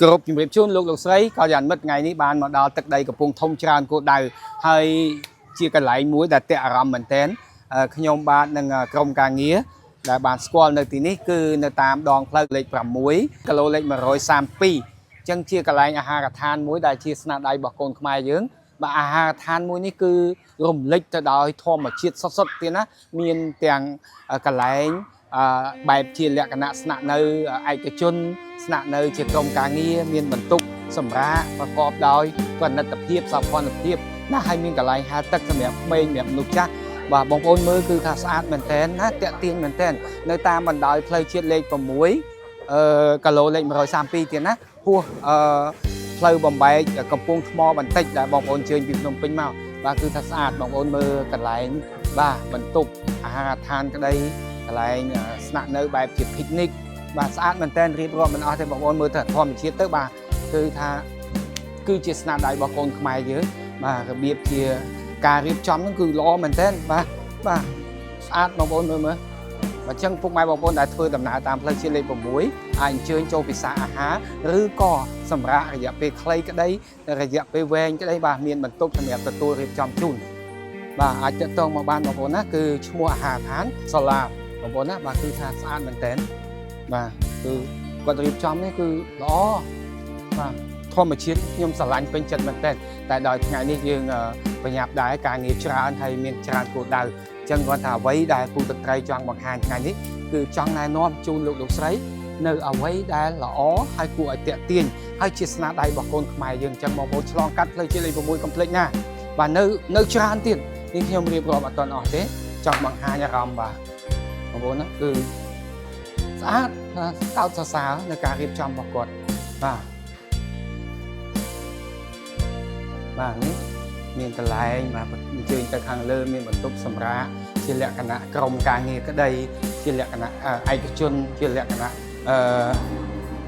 គ្រប់ជំរាបជូនលោកស្រីក៏យ៉ាងមិត្តថ្ងៃនេះបានមកដល់ទឹកដីកំពង់ធំច្រើនគោលដៅហើយជាកន្លែងមួយដែលទាក់អារម្មណ៍មែនទែនខ្ញុំបាទនឹងក្រុមការងារដែលបានស្គាល់នៅទីនេះគឺនៅតាមដងផ្លូវលេខ6គីឡូលេខ132អញ្ចឹងជាកន្លែងអាហារដ្ឋានមួយដែលជាស្នាដៃរបស់កូនខ្មែរយើងបាទអាហារដ្ឋានមួយនេះគឺរំលេចទៅដោយធម្មជាតិសុទ្ធៗទៀតណាមានទាំងកន្លែងបែបជាលក្ខណៈស្នាក់នៅឯកជនស្នាក់នៅជាក្រុមការងារមានបន្ទប់សម្រាប់ប្រកបដោយប្រណិតភាពសោភ័ណភាពណាហើយមានកន្លែងហាលទឹកសម្រាប់ក្មេងសម្រាប់មនុស្សចាស់បាទបងប្អូនមើលគឺថាស្អាតមែនតើណាតាក់ទាញមែនតើនៅតាមបណ្ដោយផ្លូវជាតិលេខ6គីឡូលេខ132ទៀតណាហួសផ្លូវបំបែកកំពង់ថ្មបន្តិចដែលបងប្អូនជើញពីភ្នំពេញមកបាទគឺថាស្អាតបងប្អូនមើលកន្លែងបាទបន្ទប់អាហារដ្ឋានក្តីកន្លែងស្នាក់នៅបែបជា picnic បាទស្អាតមែនតើរៀបរាប់មិនអស់ទេបងប្អូនមើលទៅធម្មជាតិទៅបាទគឺថាគឺជាស្នាដៃរបស់កូនខ្មែរយើងបាទរបៀបជាការរៀបចំហ្នឹងគឺល្អមែនតើបាទស្អាតបងប្អូនមើលបាទអញ្ចឹងពុកម៉ែបងប្អូនដែលធ្វើដំណើរតាមផ្លូវជាតិលេខ6អាចអញ្ជើញចូលពិសាអាហារឬក៏សម្រាប់រយៈពេលខ្លីក្តីរយៈពេលវែងក្តីបាទមានបន្ទប់សម្រាប់ទទួលរៀបចំជូនបាទអាចទាក់ទងមកបានបងប្អូនណាគឺឈ្មោះអាហារដ្ឋានសូឡាបងប្អូនណាបាទគឺថាស្អាតមែនតើបាទគឺគាត់រៀបចំនេះគឺល្អបាទធម្មជាតិខ្ញុំស្រឡាញ់ពេញចិត្តមែនតើតែដល់ថ្ងៃនេះយើងប្រញាប់ដែរការងារច្រើនហើយមានច្រើនគោលដៅអញ្ចឹងគាត់ថាអ្វីដែលពូទឹកត្រីចង់បង្ហាញថ្ងៃនេះគឺចង់ណែនាំជូនលោកស្រីនៅអ្វីដែលល្អហើយគួរឲ្យតាក់ទាញហើយជាស្នាដៃរបស់កូនខ្មែរយើងអញ្ចឹងបងប្អូនឆ្លងកាត់ផ្លូវជាតិលេខ6កុំភ្លេចណាបាទនៅច្រើនទៀតនេះខ្ញុំរៀបរាប់អត់ទាន់អស់ទេចង់បង្ហាញអារម្មណ៍បាទបងប្អូនណាគឺស្អាតកោតសរសើរនៅការរៀបចំរបស់គាត់បាទនេះមានកន្លែងបាទអញ្ជើញទៅខាងលើមានបន្ទប់សម្រាប់ជាលក្ខណៈក្រុមការងារក្តីជាលក្ខណៈឯកជនជាលក្ខណៈ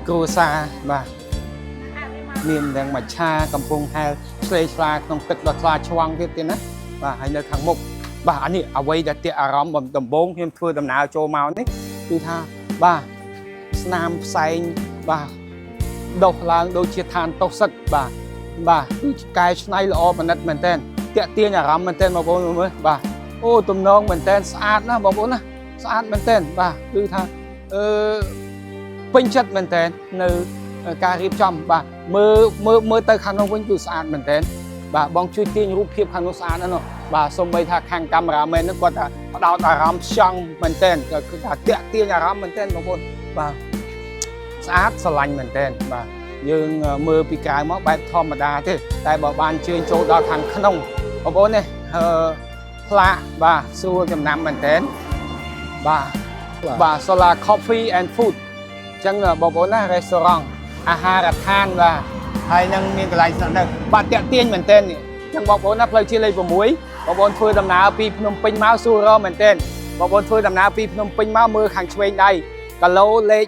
គ្រួសារបាទមានទាំងមច្ឆាកំពុងហែលឆ្លេឆ្លាក្នុងទឹកដ៏ថ្លាឆ្វង់ទៀតណាបាទហើយនៅខាងមុខបាទអានេះអ្វីដែលទាក់អារម្មណ៍ដំបូងខ្ញុំធ្វើដំណើរចូលមកនេះគឺថាបាទស្នាមផ្សែងបាទដុសឡើងដូចជាឋានតុសិតបាទគឺកែច្នៃល្អប្រណិតមែនតើតាក់ទាញអារម្មណ៍មែនតើបងប្អូនមើលបាទអូទំនងមែនតើស្អាតណាបងប្អូនណាស្អាតមែនតើបាទគឺថាពេញចិត្តមែនតើនៅការរៀបចំបាទមើលទៅខាងនោះវិញគឺស្អាតមែនតើបាទបងជួយទាញរូបភាពខាងនោះស្អាតណាស់នោះបាទសូម្បីថាខាងកាមេរ៉ាមែនហ្នឹងគាត់ថាផ្ដោតអារម្មណ៍ខ្ចង់មែនតើគឺថាតាក់ទាញអារម្មណ៍មែនតើបងប្អូនបាទស្អាតស្រឡាញ់មែនតើបាទយើងមើលពីក្រៅមកបែបធម្មតាទេតែបើបានជើញចូលដល់ខាងក្នុងបងប្អូននេះផ្លាកបាទស្រួលចំណាំមែនតើបាទ Solar Coffee and Food អញ្ចឹងបងប្អូនណា restaurant អាហារដ្ឋានបាទហើយនឹងមានកន្លែងស្នាក់នៅបាទតាក់ទាញមែនតើអញ្ចឹងបងប្អូនណាផ្លូវជាតិលេខ6បងប្អូនធ្វើដំណើរពីភ្នំពេញមកសួររមែនតើបងប្អូនធ្វើដំណើរពីភ្នំពេញមកមើលខាងឆ្វេងដៃគីឡូលេខ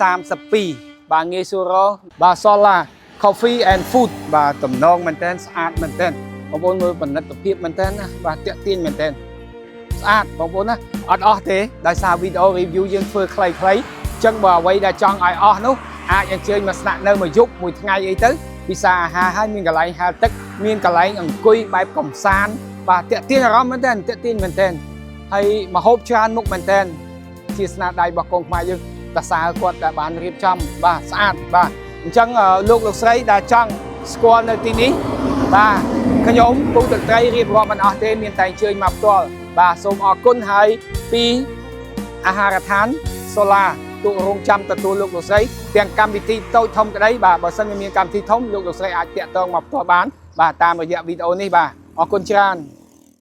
132បាទងាយស្រួលរកបាទ Solar Coffee and Food បាទតំណងមែនតើស្អាតមែនតើបងប្អូនមើលផលិតភាពមែនតើណាបាទតាក់ទាញមែនតើស្អាតបងប្អូនណាអត់អស់ទេដោយសារវីដេអូ review យើងធ្វើខ្លីៗអញ្ចឹងបើអ្វីដែលចង់ឲ្យអស់នោះអាចអញ្ជើញមកស្នាក់នៅមួយយប់មួយថ្ងៃអីទៅពិសាអាហារហើយមានកន្លែងហាលទឹកមានកន្លែងអង្គុយបែបកំសាន្តបាទតាក់ទាញអារម្មណ៍មែនតើតាក់ទាញមែនតើហើយម្ហូបច្រើនមុខមែនតើជាស្នាដៃរបស់កូនខ្មែរយើងតសើគាត់ដែលបានរៀបចំបាទស្អាតបាទអញ្ចឹងលោកស្រីដែលចង់ស្គាល់នៅទីនេះបាទខ្ញុំពូទឹកត្រីរៀបរាប់មិនអស់ទេមានតែអញ្ជើញមកផ្ទាល់បាទសូមអរគុណហើយពីអាហារដ្ឋានសូឡាទូរងចាំទទួលលោកស្រីទាំងកម្មវិធីតូចធំក្តីបាទបើសិនមានកម្មវិធីធំលោកស្រីអាចតាក់ទងមកផ្ទាល់បានបាទតាមរយៈវីដេអូនេះបាទអរគុណច្រើន